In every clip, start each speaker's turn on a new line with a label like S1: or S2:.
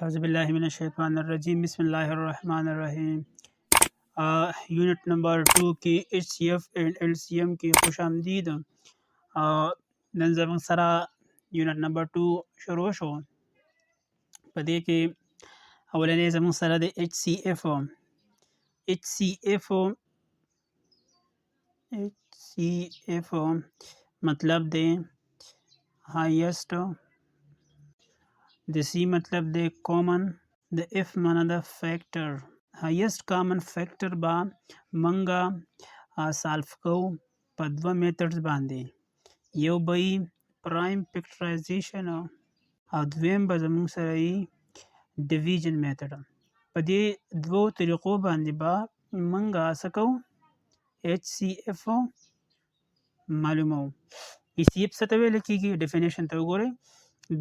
S1: أعوذ بالله من الشیطان الرجیم بسم الله الرحمن الرحیم. یونٹ نمبر 2 کې ایچ سی ایف اینڈ ایل سی ایم کې خوش آمدید. نن زموږ سره یونٹ نمبر 2 شروع شو. په دې کې اولنې زموږ سره د ایچ سی ایف مطلب دی هایست، د سی مطلب دی کامن، د اف معنا د فیکٹر. هایست کامن فیکٹر با منګه سالف کو په دوه میتھډز باندې. یو به پرایم فیکټرایزیشن او دویم به زموږ سره ډیویژن میتھډ. په دې دوو طریقو باندې به منګه څه کوو، ایچ سی ایف معلومو. ایچ سی ایف څه ته ویل کېږي؟ ډیفینیشن ته وګورئ.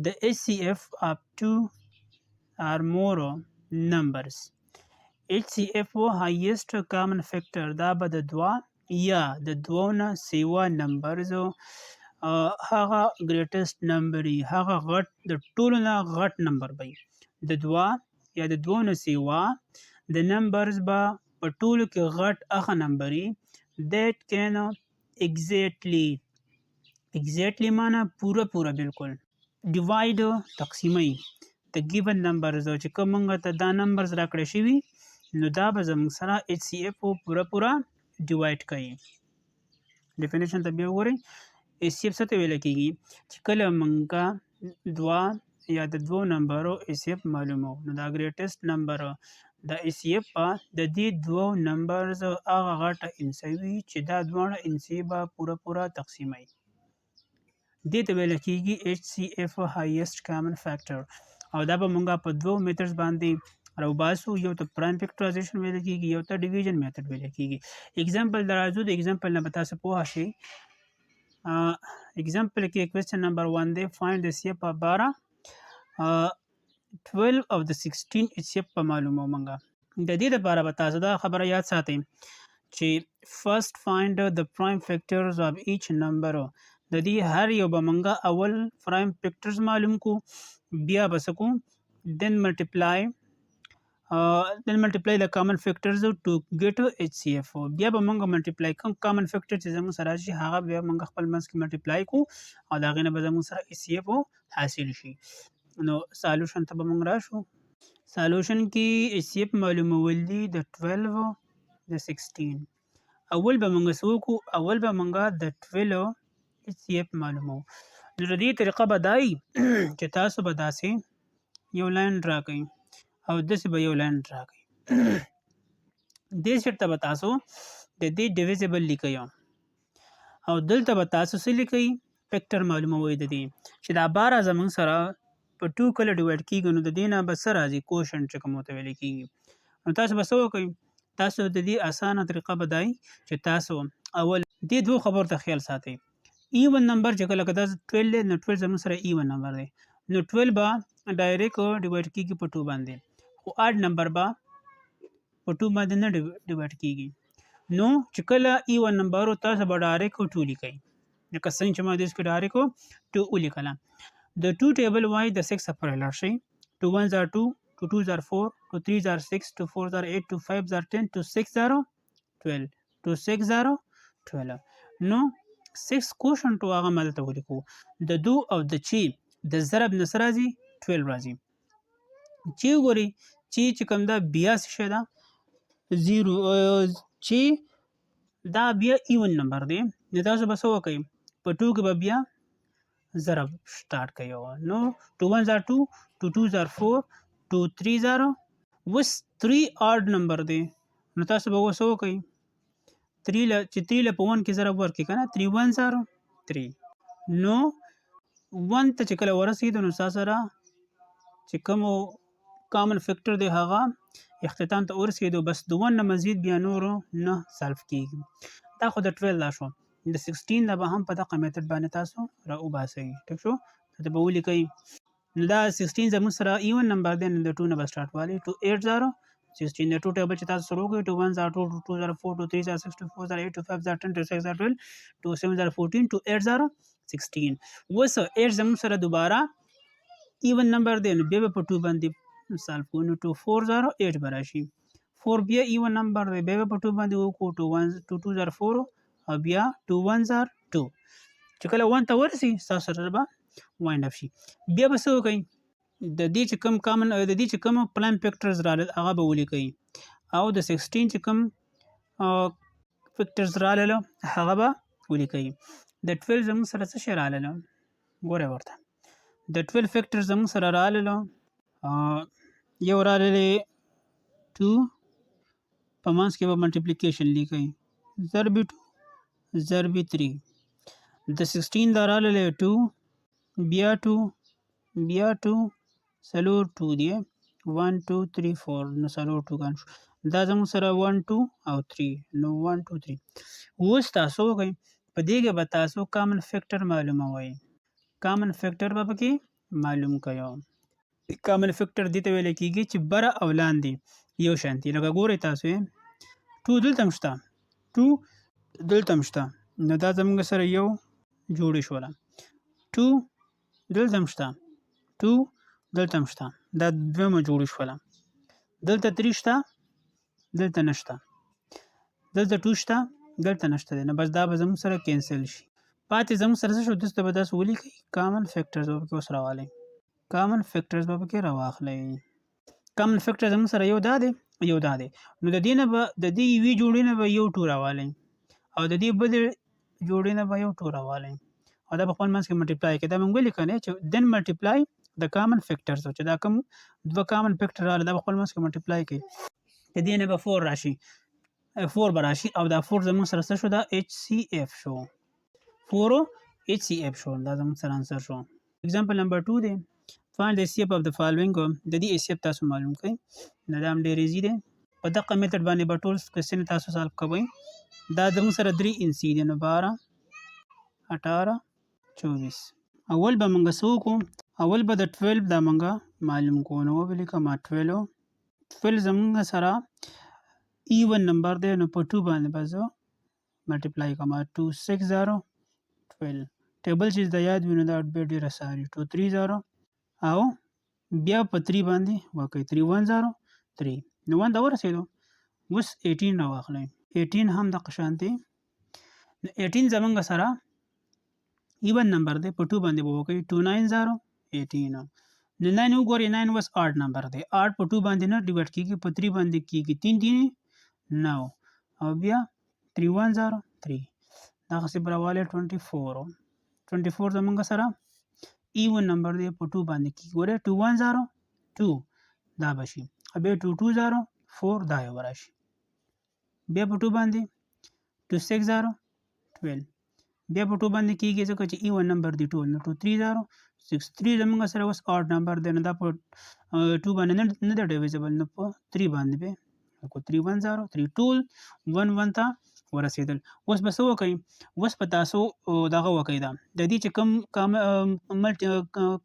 S1: The HCF of two or more numbers. HCF highest common factor دا به د دوا یا د دوو نه سیوا نمبرز هغه ګریټسټ نمبر وي، هغه غټ د ټولو نه غټ نمبر وي. د دوا یا د دوو نه سیوا د نمبرز به په ټولو کې غټ هغه نمبر وي that can exactly معنا پوره بالکل ډیوایډ تقسیموي د ګیون نمبرز چې کوم موږ ته دا نمبرز راکړی شوي نو دا به زموږ سره ایچ سی ایف پوره ډیوایډ کوي. ډیفینیشن ته بیا وګورئ. ایچ سی ایف څه ته ویل کېږي؟ چې کله موږ دوه یا د دوو نمبرو ایچ سی ایف معلومو نو دا ګریټسټ نمبر د ایچ سی ایف د دې دوو نمبرز هغه غټه انسي وي چې دا دواړه انسي به پوره تقسیموي. دې ته ویل کېږي ایچ سی ایف هایست کامن فیکټر. او دا به مونږ په دوو میتھډز باندې راوباسو. یو ته پرایم فیکټرایزیشن ویل کېږي، یو ته ډیویژن میتھډ ویل کېږي. اگزامپل درازو، د اگزامپل نه به تاسو پوه شئ. اگزامپل کې کوېسچن نمبر 1 دی، فایند د سی ایف په باره 12 of the 16 ایچ سی ایف په معلومو. مونږ د دې لپاره به تاسو دا خبره یاد ساتئ چې فرست فایند د پرایم فیکټرز of each number. د دې هر یو به موږ اول پرایم فیکټرز معلوم کو، بیا به څه کوو then multiply the common factors to get HCF. بیا به موږ ملټیپلای کوم کامن فیکټر چې زموږ سره راشي هغه بیا موږ خپل منځ کې ملټیپلای کو او د هغې نه به زموږ سره HCF حاصل شي. نو سالوشن ته به موږ راشو. سالوشن کې HCF معلومول دي د 12 د 16. اول به موږ څه وکړو؟ اول به موږ د 12 ایچ سی ایف معلومو. نو د دې طریقه به دا وي چې تاسو به داسې یو لاین ډرا کوئ او داسې به یو لاین ډرا کوئ. دې سیټ ته به تاسو د دې ډیویزیبل لیکئ او دلته به تاسو څه لیکئ؟ فیکټر معلوموئ د دې چې دا 12 زموږ سره په 2 کله ډیوایډ کېږي نو د دې نه به څه راځي؟ کوشنټ چې کوم ورته ویل کېږي. نو تاسو به څه وکئ؟ تاسو د دې اسانه طریقه به دا وي چې تاسو اول دې دوه خبرو ته خیال ساتئ. ایون نمبر چې کله دا 12 دی نو 12 زموږ سره ایون نمبر دی نو 12 به ډایرکټ ډیوایډ کېږي په 2 باندې، خو اډ نمبر به په 2 باندې نه ډیوایډ کېږي. نو چې کله ایون نمبر تاسو به ډایرکټ 2 لیکئ، لکه څنګه چې ما دې کې ډایرکټ 2 ولیکله. د 2 ټیبل وایي د 6 سفر لاړ شئ. 2 1s are 2، 2 2s are 4، 2 3s are 6، 2 4s are 8، 2 5s are 10، 2 6s are 12، 2 6s are 12. نو 6 کوشنټ هغه مدلته ولیکو. د دو او د چی د ضرب نه څه راځي؟ 12 راځي. چې وګورئ چې کوم دا 82 شی ده 0 چې دا بیا ایون نمبر دی نو تاسو به څه وکئ؟ په 2 کې به بیا ضرب سٹارټ کوي. نو 2 1s are 2، 2 2s are 4، 2 3s are اوس 3 آډ نمبر دی نو تاسو به څه وکئ؟ 3 چې 3 له په 1 کې ضرب ورکړي که نه 3 1s are 3. نو 1 ته چې کله ورسېدو نو ستا سره چې کوم کامن فیکټر دی هغه اختتام ته ورسېدو، بس د 1 نه مزید بیا نورو نه سالف کېږي. دا خو د 12 دا شو. د 16 نه به هم په دغه میتھډ باندې تاسو راوباسئ. ټیک شو؟ ته به ولیکئ. نو دا 16 زموږ سره ایون نمبر دی نو د 2 نه به سټارټ والی. 2 8s are 16. د 2 ټیبل چې تاسو سره وکړئ 2 1s are 2، 2 2s are 4، 2 3s are 6، 2 4s are 8، 2 5s are 10، 2 6s are 12، 2 7s are 14، 2 8s are 16. اوس 8 زموږ سره دوباره ایون نمبر دی نو بیا به په 2 باندې مثال کو نو 2 4 0 8 به راشي 4 بیا ایون نمبر دی بیا په 2 باندې وکړو 2 1 2 2 0 4 او بیا 2 1 0 2 چې کله 1 ته ورسي تاسو سره به وایند اپ شي بیا به څه وکړئ د دې چې کوم کامن د دې چې کوم پرایم فیکټرز راغلل هغه به ولیکئ او د 16 چې کوم فیکټرز راغلل هغه به ولیکئ د 12 زموږ سره څه شی راغلل ګوره ورته د 12 فیکټرز زموږ سره راغلل یو راغلی 2 په منځ کې به ملټیپلیکیشن لیکئ ضرب 2 ضرب 3 د 16 دا راغلی 2 بیا 2 بیا 2 څلور 2 دی 1 2 3 4 نو څلور 2 ګان شو دا زموږ سره 1 2 او 3 نو 1 2 3 اوس تاسو وکئ په دې کې به تاسو کامن فیکټر معلوموئ کامن فیکټر به پکې معلوم کړئ کامن فیکټر دې ته ویل کېږي چې بره او لاندې یو شان دي لکه ګورئ تاسو 2 دلته هم شته 2 دلته هم شته نو دا زموږ سره یو جوړې شوله 2 دلته هم شته 2 دلته هم شته دا دویمه جوړې شوله دلته 3 شته دلته نشته دلته 2 شته دلته نشته دی نو بس دا به زموږ سره کینسل شي پاتې زموږ سره څه شو دلته به داسې ولیکئ کامن فیکټرز به پکې اوس راوالی کامن فیکټرز به پکې راواخلئ کامن فیکټر زموږ سره یو دا دی یو دا دی نو د دې نه به د دې یوې جوړې نه به یو 2 راوالی او د دې بلې جوړې نه به یو 2 راوالی او دا په خپل منځ کې ملټیپلای کړئ دا موږ ولیکه نه چې دین ملټیپلای د کامن فیکټرز چې دا کوم دوه کامن فیکټر راغله دا په خپل منځ کې ملټیپلای کړئ د دې نه به 4 راشي 4 به راشي او دا 4 زموږ سره څه شو دا ایچ سی ایف شو 4 ایچ سی ایف شو دا زموږ سره انسر شو اگزامپل نمبر 2 دی find the HCF of the following د دې HCF تاسو معلوم کړئ دا هم ډېر ایزي دی په دغه میتھډ باندې به ټول کوېسچن تاسو سالو کوئ دا زموږ سره 3 انسي دی نو 12 18 24 اول به موږ څه وکړو اول به د 12 دا موږ معلوم کوو نو ولیکم 12 زموږ سره ایون نمبر دی نو په 2 باندې به زه ملټیپلای کوم 2 6 0 12 ټیبل چې د یاد وینو دا به ډېر اسانه 2 3 0 او بیا په 3 باندې وکړئ 3 1 0 3 نو 1 دا ورسېدو اوس 18 راواخلئ 18 هم دغه شانتې 18 زموږ سره ایون نمبر دی په 2 باندې به وکړئ 2 9 0 18 نو 9 وګورئ 9 اوس آډ نمبر دی آډ په 2 باندې نه ډیوایډ کېږي په 3 باندې کېږي 3 3 9 او بیا 3 1 0 3 دغسې به راوالی 24 زموږ سره ایون نمبر دی په 2 باندې کېږي ګورئ 2 1 0 2 دا به شي بیا 2 2 0 4 دا یو به راشي بیا په 2 باندې 2 6 0 12 بیا په 2 باندې کېږي ځکه چې ایون نمبر دی ټول نو 2 3 0 6 3 زموږ سره اوس آډ نمبر دی نو دا په 2 باندې نه دی ډیویزبل نو په 3 باندې به کو 3 1 0 3 ټول 1 1 ته ورسېدل اوس به څه وکئ اوس به تاسو دغه وکئ دا د دې چې کوم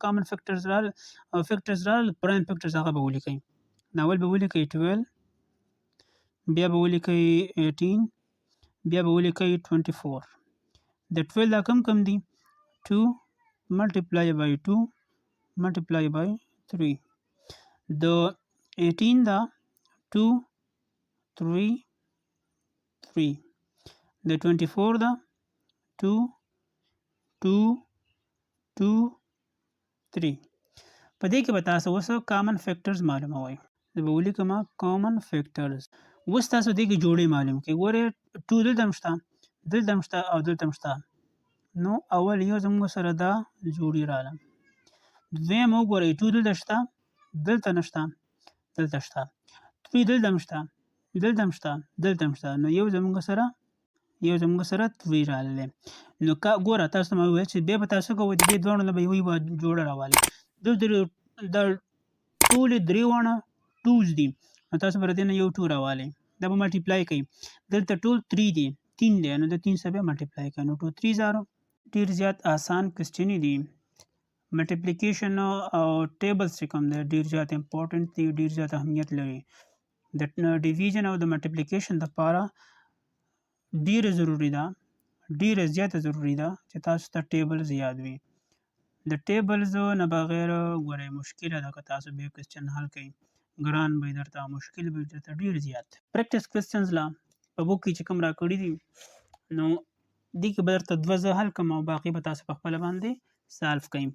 S1: کامن فیکټرز رال پرایم فیکټرز هغه به ولیکئ اول به ولیکئ 12 بیا به ولیکئ 18 بیا به ولیکئ 24 د 12 دا کم دی 2 multiply by 2 multiply by 3 د 18 دا 2 3 3 د 24 دا 2 2 2 3 په دې کې به تاسو اوس کامن فیکټرز معلوموئ زه به ولیکم کامن فیکټرز اوس تاسو دې کې جوړې معلوم کړئ ګورئ 2 دلته هم شته دلته هم شته او دلته هم شته نو اول یو زموږ سره دا جوړې راغله دویم وګورئ 2 دلته شته دلته نشته دلته شته 3 دلته هم شته دلته هم شته دلته هم شته نو یو زموږ سره 3 راغلی نو ګوره تاسو ته مې وویل چې بیا به تاسو کوئ د دې دواړو نه به یوه جوړه راوالئ دلته د ټولې درې واړه 2s دي نو تاسو به د دې نه یو 2 راوالئ دا به ملټیپلای کوئ دلته ټول 3 دی 3 دی نو د 3 سره بیا ملټیپلای کوئ نو 2 3 0 ډېر زیات آسان کوېسچنې دي ملټیپلیکیشن او ټیبلز چې کوم دی ډېر زیات امپورټنټ دي ډېر زیات اهمیت لري د ډیویژن او د ملټیپلیکیشن دپاره ډیره ضروری ده ډیره زیاته ضروری ده چې تاسو ته ټیبلز یاد وي د ټیبلز نه بغیر ګورئ مشکله ده که تاسو بیا کوېسچن حل کوئ ګران به یې درته مشکل به یې درته ډېر زیات پریکټس کوېسچنز لا په بوک کې چې کوم راکړي دي نو دې کې به درته دوه زه حل کړم او باقي به تاسو په خپله باندې سالف کوئ.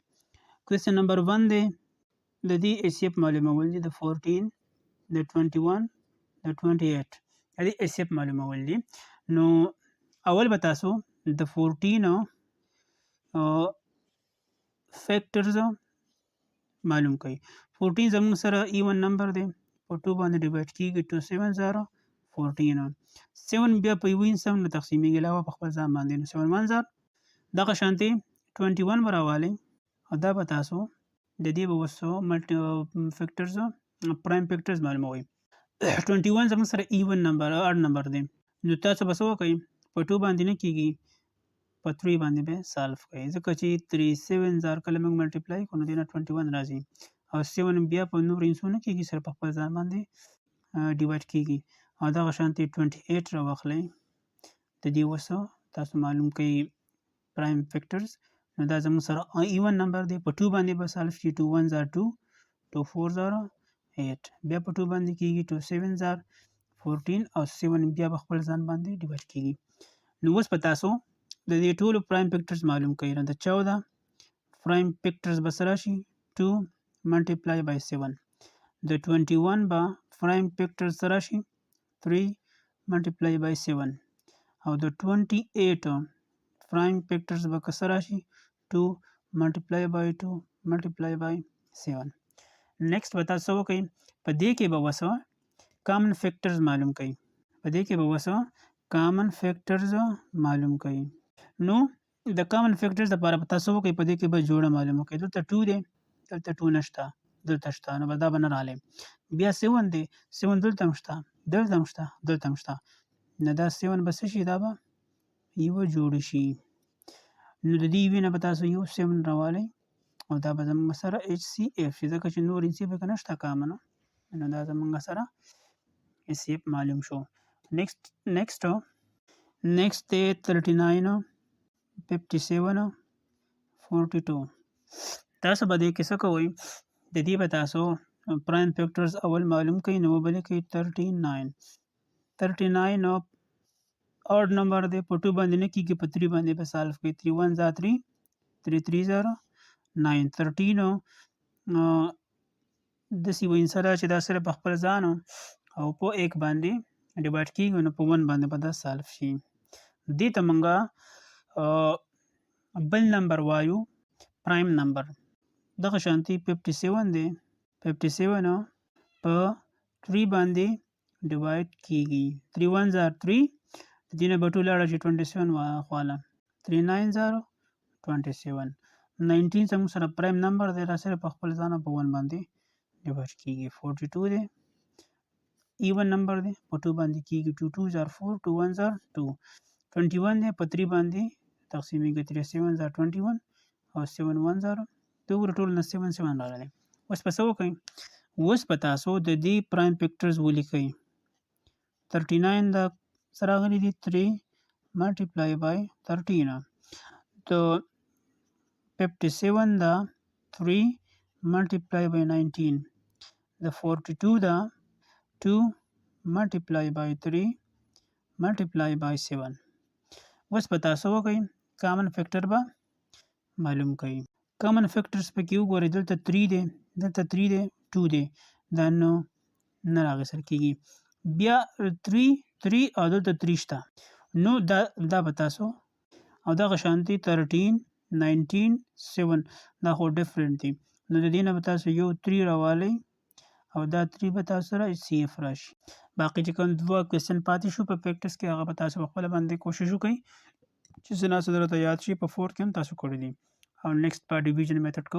S1: کوېسچن نمبر 1 دی د دې ایچ سی ایف معلومول دي د 14 د 21 د 28 د دې ایچ سی ایف معلومول دي. نو اول به تاسو د 14 فیکټرز معلوم کړئ. 14 زموږ سره ایون نمبر دی په 2 باندې ډیوایډ کیږي 2 7 0 14 7 بیا په یو انسم نه تقسیمیږي علاوه په خپل ځان باندې نو 7 1 0 دغه شانتي 21 به راوالی او دا به تاسو د دې به وسو فیکټرز پرایم فیکټرز معلوموي. 21 زموږ سره ایون نمبر اډ نمبر دی نو تاسو به څه وکئ په 2 باندې نه کیږي په 3 باندې به سالف کوي ځکه چې 3 7 زار کله موږ ملټیپلای کوو نو دینه 21 راځي او 7 بیا په نور انسو نه کیږي سره په خپل ځان باندې ډیوایډ کیږي او دغه شانتي 28 راواخلئ د دې وسو تاسو معلوم کړئ پرایم فیکټرز نو دا زموږ سره ایون نمبر دی په 2 باندې به سالف شي 2 1 زار 2 2 4 زار 8 بیا په 2 باندې کیږي 2 7 زار 14 او 7 بیا په خپل ځان باندې ډیوایډ کیږي. نو اوس په تاسو د دې ټولو پرایم فیکټرز معلوم کړئ نو د 14 پرایم فیکټرز به سره شي 2 ملټیپلای بای 7 د 21 به پرایم فیکټرز سره شي 3 ملټیپلای بای 7 او د 28 پرایم فیکټرز به سره شي 2 ملټیپلای بای 2 ملټیپلای بای 7. نیکسٹ به تاسو وکئ په دې کې به وسه کامن فیکټرز معلوم کړئ په دې کې به وسه کامن فیکټرز معلوم کړئ. نو د کامن فیکټرز لپاره به تاسو وکئ په دې کې به جوړه معلومه کړئ دلته 2 دی دلته 2 نشته دلته شته نو به دا به نه راغلی بیا 7 دی 7 دلته هم شته دلته هم شته دلته هم شته نو دا 7 به څه شي دا به یوه جوړه شي نو د دې یوې نه به تاسو یو 7 راوالی او دا به زموږ سره ایچ سی ایف شي ځکه چې نور انسي پکې نشته کامنه نو دا زموږ سره ایچ سی ایف معلوم شو. نیکسټ دی 39 57 42 تاسو به دې کې څه کوئ د دې به تاسو پرایم فیکټرز اول معلوم کړئ نو به لیکئ 39 اډ نمبر دی په 2 باندې نه کیږي په 3 باندې به سالف کړئ 3 1 زار 3 3 3 زار 9 13 داسې وین سره چې دا سره په خپل ځان او په 1 باندې ډیوایډ کیږي نو په 1 باندې به دا سالف شي. دې ته مونږه بل نمبر وایو پرایم نمبر دغه شانتي 57 دی 57 په 3 باندې ډیوایډ کیږي 3 1 زار 3 د دې نه به ټوله اړه چې 27 واخواله 3 9 زار 27 19 زموږ سره پرایم نمبر دی را سره په خپل ځان په 1 باندې ډیوایډ کیږي 42 دی ایون نمبر دی په 2 باندې کیږي 2 2 زار 4 2 1 زار 2 21 دی په 3 باندې تقسیمیږي 3 7 زار 21 او 7 1 زار ټول نه 7 7 راغلی. اوس په څه وکئ اوس په تاسو د دې پرایم فیکټرز ولیکئ 39 دا سره راغلی دی 3 ملټیپلای بای 13 د 57 دا 3 multiply by 19 the 42 دا 2 multiply by 3 multiply by 7 اوس په تاسو وکئ کامن فیکټر به معلوم کړئ. کامن فیکټرز پکې وګورئ دلته 3 دی دلته 3 دی 2 دی دا نو نه راغسل کیږي بیا 3 او دلته 3 شته نو دا به تاسو او دغه شانتي 13 19 7 دا خو ډیفرنٹ دي نو د دې نه به تاسو یو 3 راوالی او دا 3 به تاسو سره سی اف راشي. باقي چې کوم دوه کوېسچن پاتې شو په پریکټس کې هغه به تاسو په خپله باندې کوشش وکړئ چې څه نه څه درته یاد شي په 4 کې هم تاسو کړي دي او نیکسټ په ډیویژن میتھډ کو